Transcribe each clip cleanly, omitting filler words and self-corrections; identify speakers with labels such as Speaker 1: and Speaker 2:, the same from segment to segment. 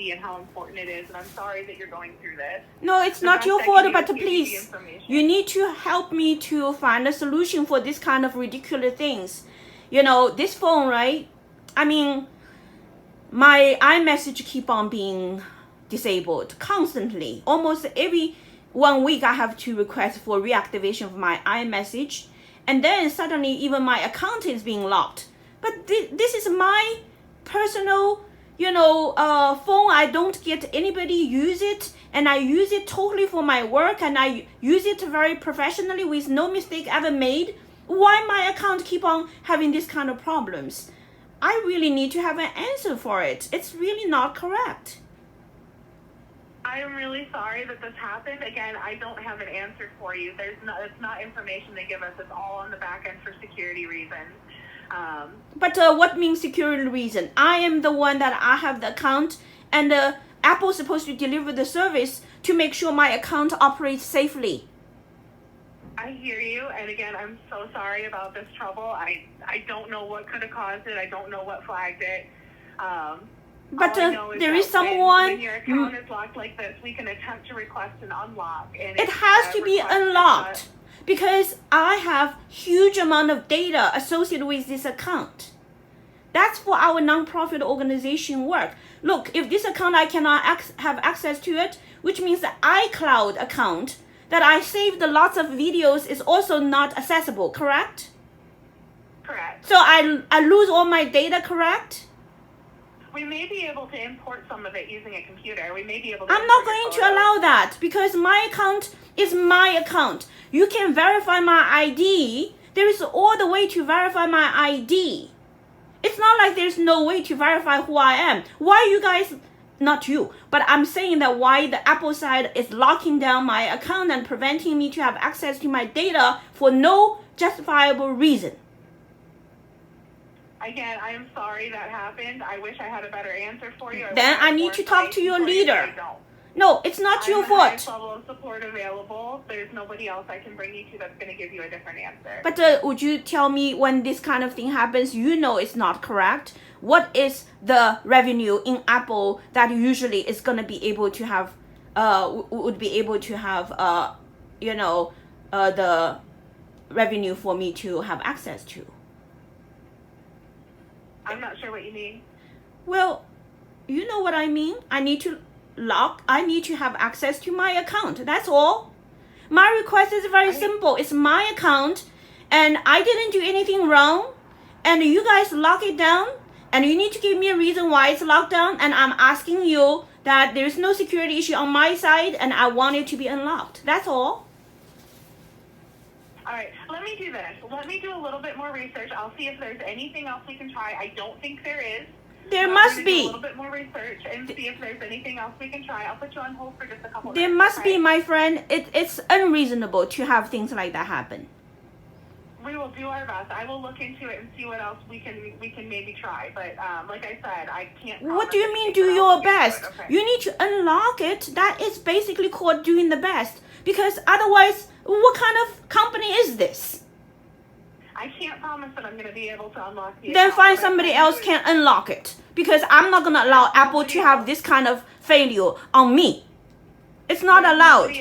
Speaker 1: security and how important it is, and I'm sorry that you're going through this.
Speaker 2: No, it's not your fault, but please, you need to help me to find a solution for this kind of ridiculous things. You know, this phone, right? I mean, my iMessage keep on being disabled constantly. Almost every 1 week I have to request for reactivation of my iMessage, and then suddenly even my account is being locked. But this is my personal, phone. I don't get anybody use it, and I use it totally for my work, and I use it very professionally with no mistake ever made. Why my account keep on having this kind of problems? I really need to have an answer for it. It's really not correct.
Speaker 1: I am really sorry that this happened. Again, I don't have an answer for you. It's not information they give us. It's all on the back end for security reasons.
Speaker 2: But what means security reason? I am the one that I have the account, and Apple's supposed to deliver the service to make sure my account operates safely.
Speaker 1: I hear you, and again, I'm so sorry about this trouble. I don't know what could have caused it. I don't know what flagged it.
Speaker 2: But there is someone.
Speaker 1: When your account is locked like this, we can attempt to request an unlock. And
Speaker 2: it has to be unlocked because I have huge amount of data associated with this account. That's for our nonprofit organization work. Look, if this account I cannot have access to it, which means the iCloud account that I saved lots of videos is also not accessible, correct?
Speaker 1: Correct.
Speaker 2: So I lose all my data, correct?
Speaker 1: We may be able to import some of it using a computer. We may be able to.
Speaker 2: I'm not going to allow that because my account is my account. You can verify my ID. There is all the way to verify my ID. It's not like there's no way to verify who I am. Why you guys, not you, but I'm saying that why the Apple side is locking down my account and preventing me to have access to my data for no justifiable reason.
Speaker 1: Again, I am sorry that happened. I wish I had a better answer for you.
Speaker 2: Then I need to talk to your leader. No, it's not your fault.
Speaker 1: I have the highest level of support available. There's nobody else I can bring you to that's going to give you a different answer.
Speaker 2: But would you tell me when this kind of thing happens, it's not correct? What is the revenue in Apple that usually is going to be able to have, would be able to have, the revenue for me to have access to?
Speaker 1: I'm not sure what you mean.
Speaker 2: Well, you know what I mean. I need to have access to my account. That's all. My request is very simple. It's my account, and I didn't do anything wrong, and you guys lock it down, and you need to give me a reason why it's locked down, and I'm asking you that there's no security issue on my side, and I want it to be unlocked. That's all.
Speaker 1: All right, let me do this. Let me do a little bit more research. I'll see if there's anything else we can try. I don't think there is.
Speaker 2: There must be.
Speaker 1: Do a little bit more research and see if there's anything else we can try. I'll put you on hold for just a couple minutes.
Speaker 2: There must be, my friend. It's unreasonable to have things like that happen.
Speaker 1: We will do our best. I will look into it and see what else we can maybe try. But like I said, I can't.
Speaker 2: What do you mean do your best? Okay. You need to unlock it. That is basically called doing the best. Because otherwise, what kind of company is this?
Speaker 1: I can't promise that I'm going to be able to unlock the account.
Speaker 2: Then find somebody else can unlock it. Because I'm not going to allow Apple to have this kind of failure on me. It's not allowed.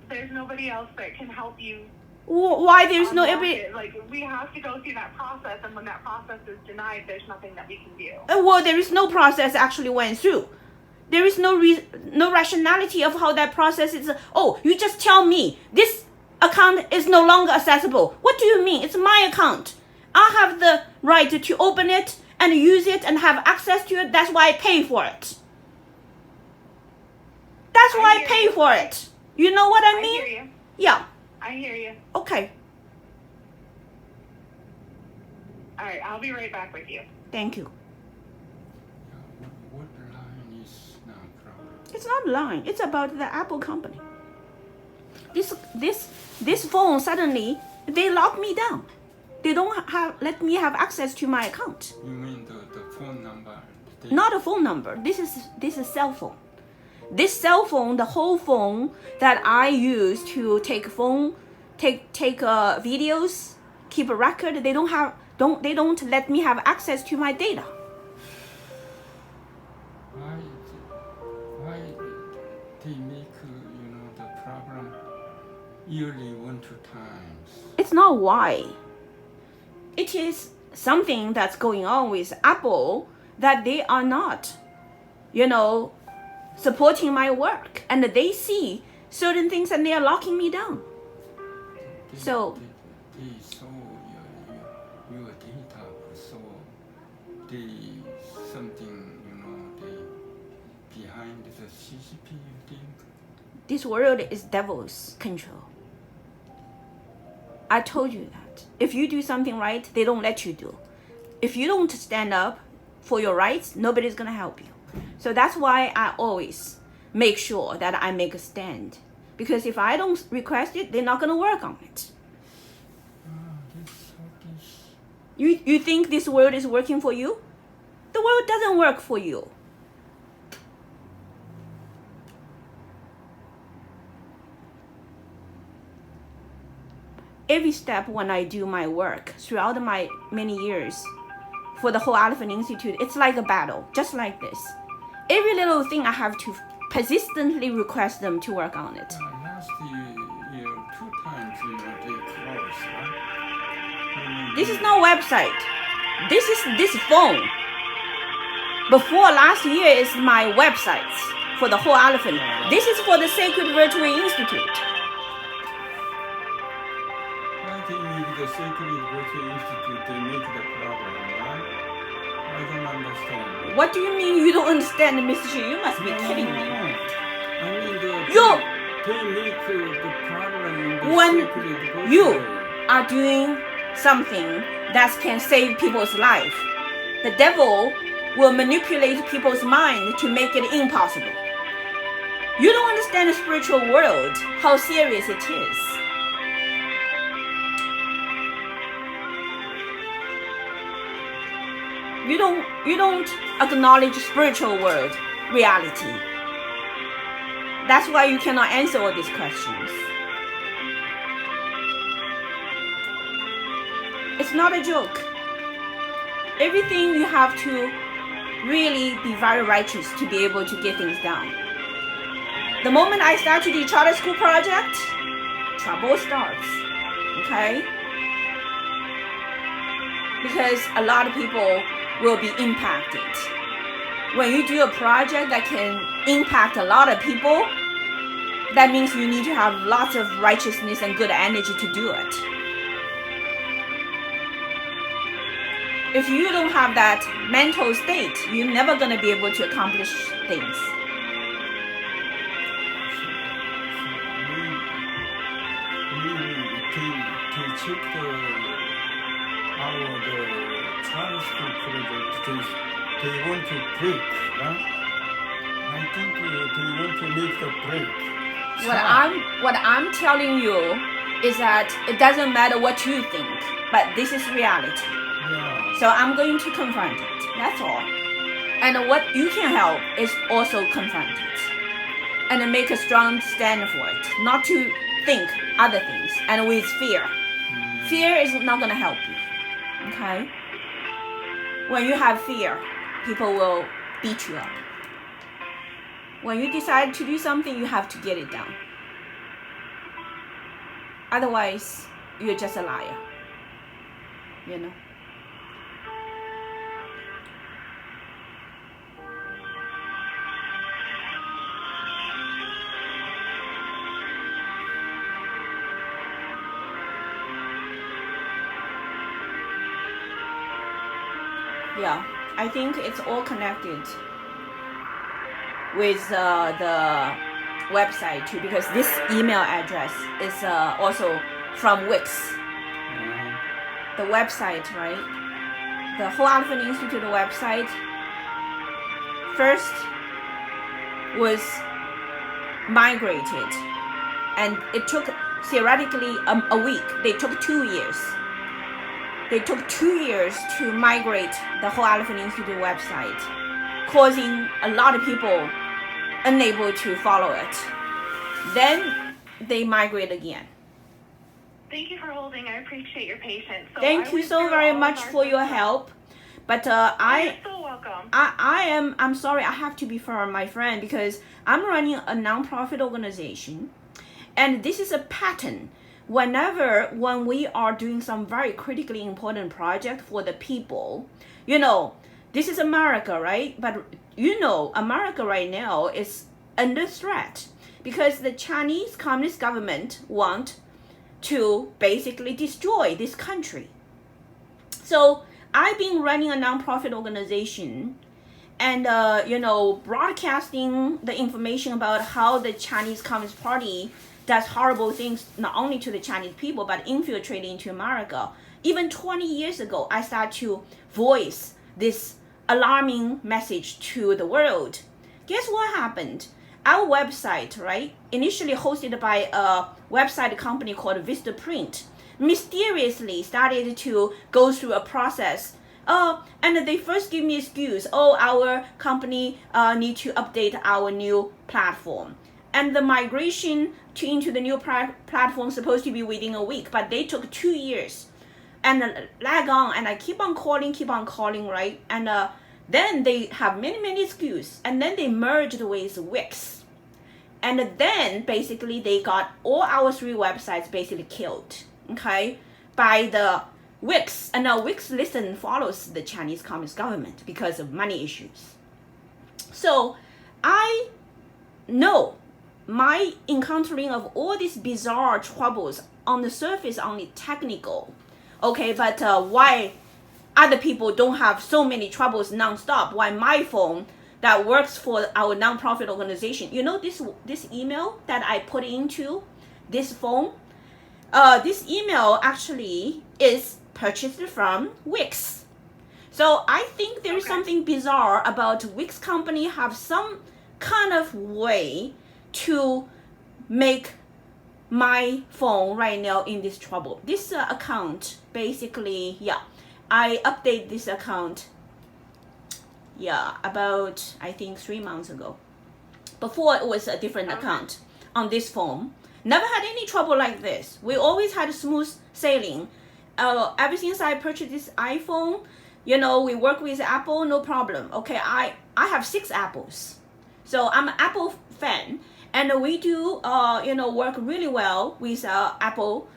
Speaker 1: There's nobody else that can help you.
Speaker 2: Why there's no
Speaker 1: we have to go through that process, and when that process is denied, there's nothing that we can do.
Speaker 2: Well, there is no process actually went through. There is no rationality of how that process is. Oh, you just tell me this account is no longer accessible. What do you mean? It's my account. I have the right to open it and use it and have access to it. That's why I pay for it. That's why I pay for it. You know what I mean?
Speaker 1: I hear you.
Speaker 2: Yeah.
Speaker 1: I hear you.
Speaker 2: Okay.
Speaker 1: All right, I'll be right back with you.
Speaker 2: Thank you.
Speaker 3: What line is not proper?
Speaker 2: It's not lying. It's about the Apple company. This phone suddenly they lock me down. They don't let me have access to my account.
Speaker 3: You mean the phone number?
Speaker 2: Not a phone number. This is cell phone. This cell phone, the whole phone that I use to take videos, keep a record. They don't let me have access to my data.
Speaker 3: Why? why they make the program yearly 1-2 times?
Speaker 2: It's not why. It is something that's going on with Apple that they are not, supporting my work, and they see certain things and they are locking me down.
Speaker 3: They saw your data, so they something they behind the CCP. You think?
Speaker 2: This world is devil's control. I told you that. If you do something right, they don't let you do. If you don't stand up for your rights, nobody's gonna help you. So that's why I always make sure that I make a stand. Because if I don't request it, they're not gonna work on it. You think this world is working for you? The world doesn't work for you. Every step when I do my work throughout my many years for the whole Elephant Institute, it's like a battle, just like this. Every little thing I have to persistently request them to work on it.
Speaker 3: Last year, 2 times they closed, right?
Speaker 2: This is no website. This is this phone. Before last year is my websites for the whole elephant. This is for the Sacred Virtual Institute.
Speaker 3: I think with the Sacred Virtual Institute, they make the program, right? I don't understand.
Speaker 2: What do you mean you don't understand, Mr. Xu? You must be kidding me.
Speaker 3: I mean, they make the program in the
Speaker 2: When
Speaker 3: Sacred Virtual.
Speaker 2: you are doing something that can save people's life, the devil will manipulate people's mind to make it impossible. You don't understand the spiritual world, how serious it is. You don't acknowledge spiritual world reality. That's why you cannot answer all these questions. It's not a joke. Everything you have to really be very righteous to be able to get things done. The moment I start to do charter school project, trouble starts. Okay? Because a lot of people will be impacted. When you do a project that can impact a lot of people, that means you need to have lots of righteousness and good energy to do it. If you don't have that mental state, you're never going to be able to accomplish things.
Speaker 3: To check the charter school project, they want to break, right? I think they want to make the break.
Speaker 2: What I'm telling you is that it doesn't matter what you think, but this is reality.
Speaker 3: Yeah.
Speaker 2: So I'm going to confront it. That's all. And what you can help is also confront it. And make a strong stand for it. Not to think other things. And with fear. Fear is not going to help you. Okay? When you have fear, people will beat you up. When you decide to do something, you have to get it done. Otherwise, you're just a liar. You know? Yeah, I think it's all connected with the website too, because this email address is also from Wix. The website, right? The whole Elephant Institute website first was migrated, and it took theoretically a week. They took 2 years. They took 2 years to migrate the whole Elephant Institute website, causing a lot of people unable to follow it. Then they migrate again.
Speaker 1: Thank you for holding. I appreciate your patience. So
Speaker 2: Thank you so very much for your help. But
Speaker 1: You're so welcome.
Speaker 2: I'm sorry, I have to be firm, my friend, because I'm running a nonprofit organization, and this is a pattern. When we are doing some very critically important project for the people, this is America, right? But America right now is under threat because the Chinese Communist government want to basically destroy this country. So I've been running a nonprofit organization and broadcasting the information about how the Chinese Communist Party does horrible things not only to the Chinese people but infiltrating into America. Even 20 years ago, I started to voice this alarming message to the world. Guess what happened? Our website, right, initially hosted by a website company called Vistaprint, mysteriously started to go through a process. And they first give me excuse. Our company need to update our new platform. And the migration into the new platform is supposed to be within a week, but they took 2 years. And lag on, and I keep on calling, right? And then they have many excuses. And then they merged with Wix. And then basically they got all our 3 websites basically killed, okay, by the Wix. And now Wix follows the Chinese Communist government because of money issues. So I know my encountering of all these bizarre troubles on the surface only technical, okay, but why other people don't have so many troubles nonstop? Why my phone that works for our nonprofit organization, this email that I put into this phone, this email actually is purchased from Wix. So I think there is something bizarre about Wix company have some kind of way to make my phone right now in this trouble. This account basically, I update this account about I think 3 months ago. Before it was a different account on this phone. Never had any trouble like this. We always had smooth sailing. Ever since I purchased this iPhone, we work with Apple, no problem. Okay, I have 6 Apples. So I'm an Apple fan, and we do work really well with Apple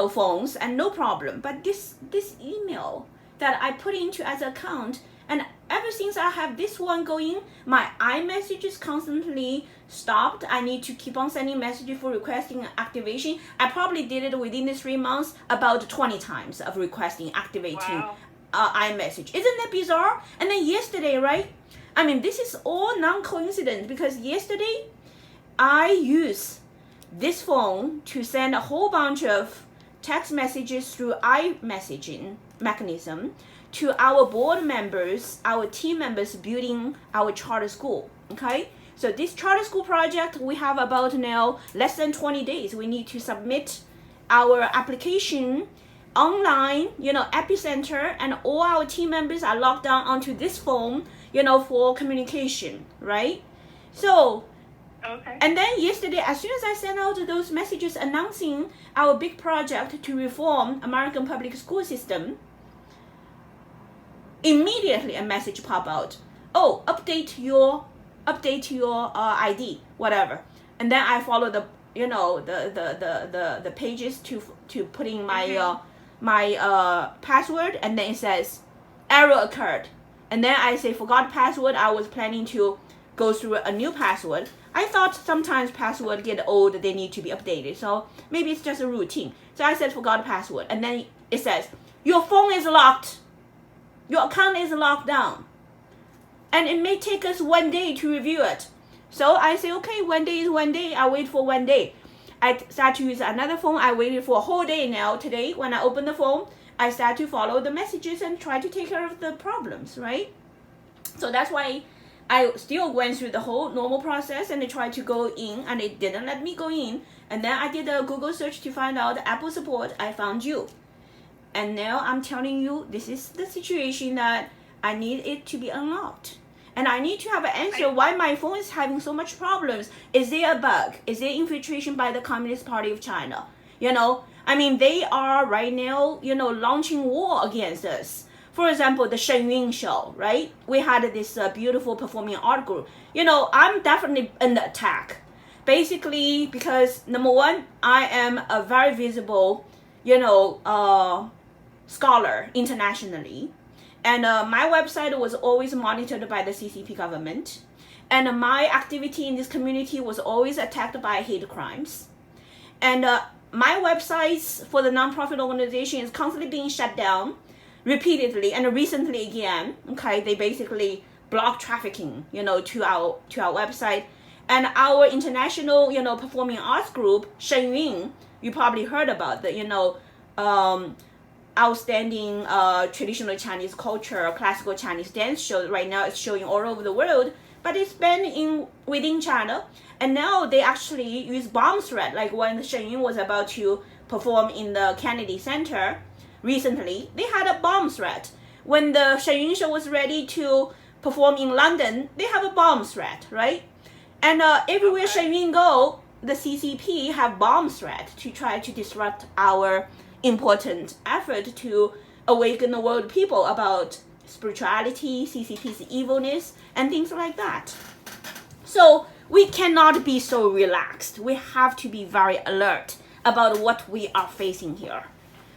Speaker 2: phones, and no problem. But this email that I put into as an account, and ever since I have this one going, my iMessages constantly stopped. I need to keep on sending messages for requesting activation. I probably did it within the 3 months about 20 times of requesting activating iMessage. Isn't that bizarre? And then yesterday, right? I mean, this is all non-coincidence because yesterday I used this phone to send a whole bunch of text messages through iMessaging mechanism to our board members, our team members building our charter school, okay? So this charter school project, we have about now less than 20 days. We need to submit our application online, epicenter, and all our team members are logged on onto this phone, for communication, right? So, and then yesterday, as soon as I sent out those messages announcing our big project to reform American public school system, immediately a message pop out. Update your ID, whatever. And then I follow the the pages to put in my my password, and then it says error occurred. And then I say forgot password. I was planning to go through a new password. I thought sometimes password get old, they need to be updated. So maybe it's just a routine. So I said forgot password, and then it says your phone is locked. Your account is locked down. And it may take us 1 day to review it. So I say, okay, 1 day is 1 day. I wait for 1 day. I start to use another phone. I waited for a whole day now. Today, when I open the phone, I start to follow the messages and try to take care of the problems, right? So that's why I still went through the whole normal process and I tried to go in, and it didn't let me go in. And then I did a Google search to find out Apple support. I found you. And now I'm telling you, this is the situation that I need it to be unlocked. And I need to have an answer why my phone is having so much problems. Is there a bug? Is there infiltration by the Communist Party of China? I mean, they are right now, launching war against us for example, the Shenyun show, right? We had this beautiful performing art group. You know, I'm definitely under attack. Basically, because number one, I am a very visible, you know, scholar internationally. And my website was always monitored by the CCP government. And my activity in this community was always attacked by hate crimes. And my websites for the nonprofit organization is constantly being shut down repeatedly, and recently again, okay, they basically block trafficking, you know, to our website. And our international, you know, performing arts group, Shenyun, you probably heard about the, you know, outstanding traditional Chinese culture, classical Chinese dance show. Right now it's showing all over the world, but it's been within China. And now they actually use bomb threat, like when Shenyun was about to perform in the Kennedy Center recently, they had a bomb threat. When the Shenyun show was ready to perform in London, they have a bomb threat, right? And everywhere Shenyun go, the CCP have bomb threat to try to disrupt our important effort to awaken the world people about spirituality, CCP's evilness, and things like that. So we cannot be so relaxed. We have to be very alert about what we are facing here.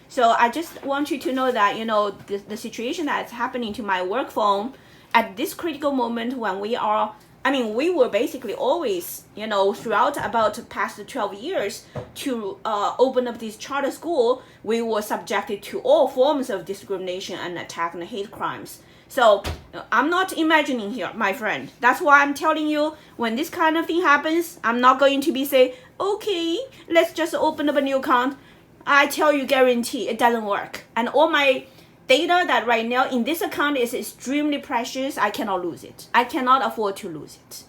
Speaker 2: So I just want you to know that, you know, the situation that's happening to my work phone at this critical moment when we are, I mean, we were basically always, you know, throughout about past 12 years to open up this charter school, we were subjected to all forms of discrimination and attack and hate crimes. So I'm not imagining here, my friend. That's why I'm telling you, when this kind of thing happens, I'm not going to be say, okay, let's just open up a new account. I tell you, guarantee it doesn't work. And all my data that right now in this account is extremely precious. I cannot lose it. I cannot afford to lose it.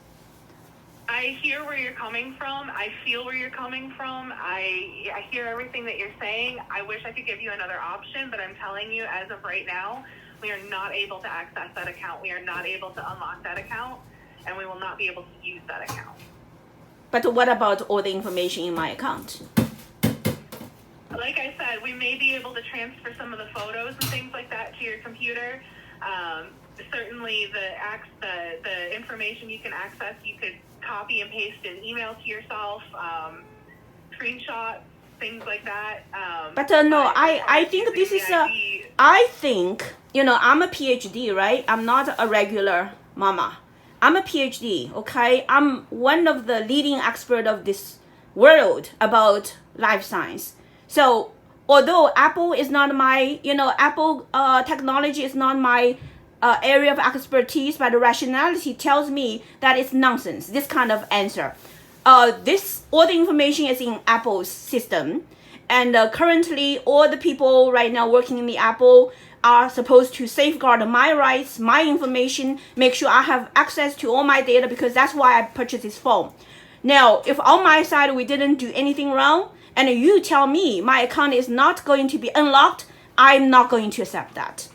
Speaker 1: I hear where you're coming from. I feel where you're coming from. I hear everything that you're saying. I wish I could give you another option, but I'm telling you, as of right now, we are not able to access that account. We are not able to unlock that account, and we will not be able to use that account.
Speaker 2: But what about all the information in my account?
Speaker 1: Like I said, we may be able to transfer some of the photos and things like that to your computer. Certainly, the information you can access, you could copy and paste an email to yourself, screenshots, things like that.
Speaker 2: But no, I think this is I think, you know, I'm a PhD, right? I'm not a regular mama. I'm a PhD, okay? I'm one of the leading experts of this world about life science. So although Apple is not my, you know, Apple technology is not my area of expertise, but the rationality tells me that it's nonsense, this kind of answer. All the information is in Apple's system. And currently, all the people right now working in the Apple are supposed to safeguard my rights, my information, make sure I have access to all my data, because that's why I purchased this phone. Now, if on my side we didn't do anything wrong, and you tell me my account is not going to be unlocked, I'm not going to accept that.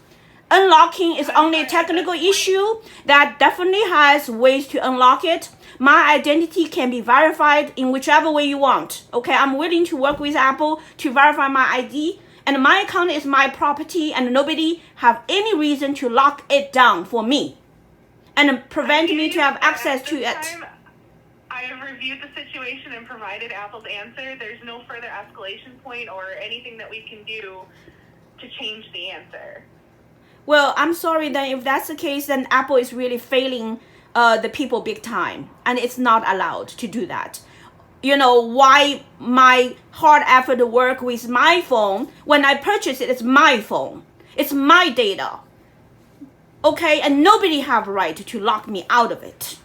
Speaker 2: Unlocking is only a technical issue that definitely has ways to unlock it. My identity can be verified in whichever way you want. Okay, I'm willing to work with Apple to verify my ID, and my account is my property, and nobody have any reason to lock it down for me and prevent me to have access to it.
Speaker 1: I have reviewed the situation and provided Apple's answer. There's no further escalation point or anything that we can do to change the answer.
Speaker 2: Well, I'm sorry then, if that's the case, then Apple is really failing the people big time, and it's not allowed to do that. You know, why my hard effort to work with my phone, when I purchase it, it's my phone. It's my data. Okay, and nobody have a right to lock me out of it.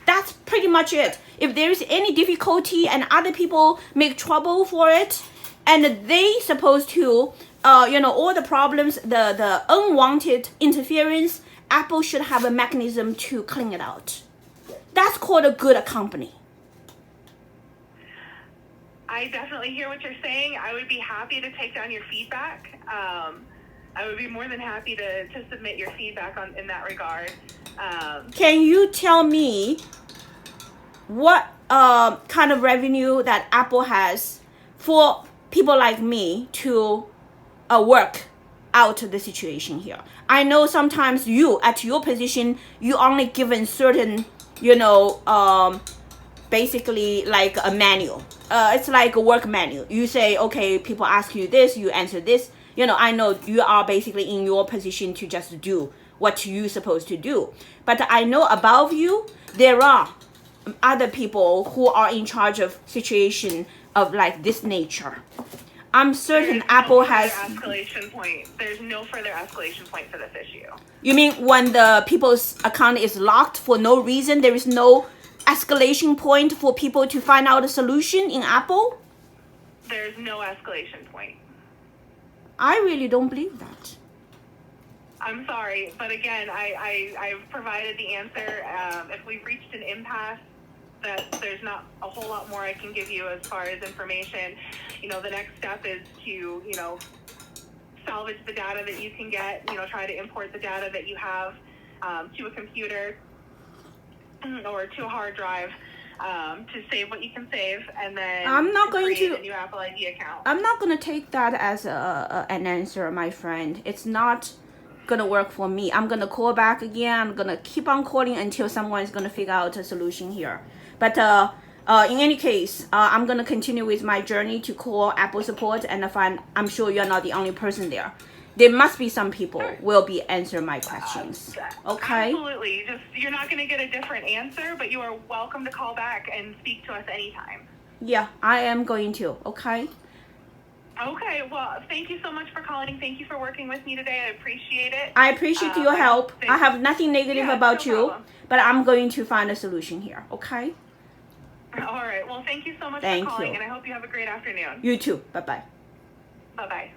Speaker 2: That's pretty much it. If there is any difficulty and other people make trouble for it, and they supposed to, you know, all the problems, the unwanted interference, Apple should have a mechanism to clean it out. That's called a good company.
Speaker 1: I definitely hear what you're saying. I would be happy to take down your feedback. I would be more than happy to submit your feedback in that regard.
Speaker 2: Can you tell me what kind of revenue that Apple has for people like me to work out the situation here. I know sometimes you, at your position, you only given certain, basically like a manual. It's like a work manual. You say, okay, people ask you this, you answer this. I know you are basically in your position to just do what you're supposed to do. But I know above you, there are other people who are in charge of situation of like this nature. I'm certain Apple has
Speaker 1: escalation point. There's no further escalation point for this issue.
Speaker 2: You mean when the people's account is locked for no reason, there is no escalation point for people to find out a solution in Apple?
Speaker 1: There's no escalation point.
Speaker 2: I really don't believe that.
Speaker 1: I'm sorry, but again, I've provided the answer. If we've reached an impasse, that there's not a whole lot more I can give you as far as information. The next step is to, salvage the data that you can get, try to import the data that you have to a computer or to a hard drive to save what you can save, and then
Speaker 2: I'm not going
Speaker 1: create
Speaker 2: to
Speaker 1: a new Apple ID account.
Speaker 2: I'm not going to take that as an answer, my friend. It's not going to work for me. I'm going to call back again. I'm going to keep on calling until someone is going to figure out a solution here. But in any case, I'm going to continue with my journey to call Apple support and I'm sure you're not the only person there. There must be some people will be answer my questions. Okay?
Speaker 1: Absolutely. You're not going to get a different answer, but you are welcome to call back and speak to us anytime.
Speaker 2: Yeah, I am going to. Okay?
Speaker 1: Okay. Well, thank you so much for calling. Thank you for working with me today. I appreciate it.
Speaker 2: I appreciate your help. I have nothing negative about
Speaker 1: no
Speaker 2: you,
Speaker 1: problem.
Speaker 2: but I'm going to find a solution here. Okay?
Speaker 1: All right. Well, thank you so much
Speaker 2: Thank
Speaker 1: for calling,
Speaker 2: you.
Speaker 1: and I hope you have a great afternoon.
Speaker 2: You too. Bye-bye.
Speaker 1: Bye-bye.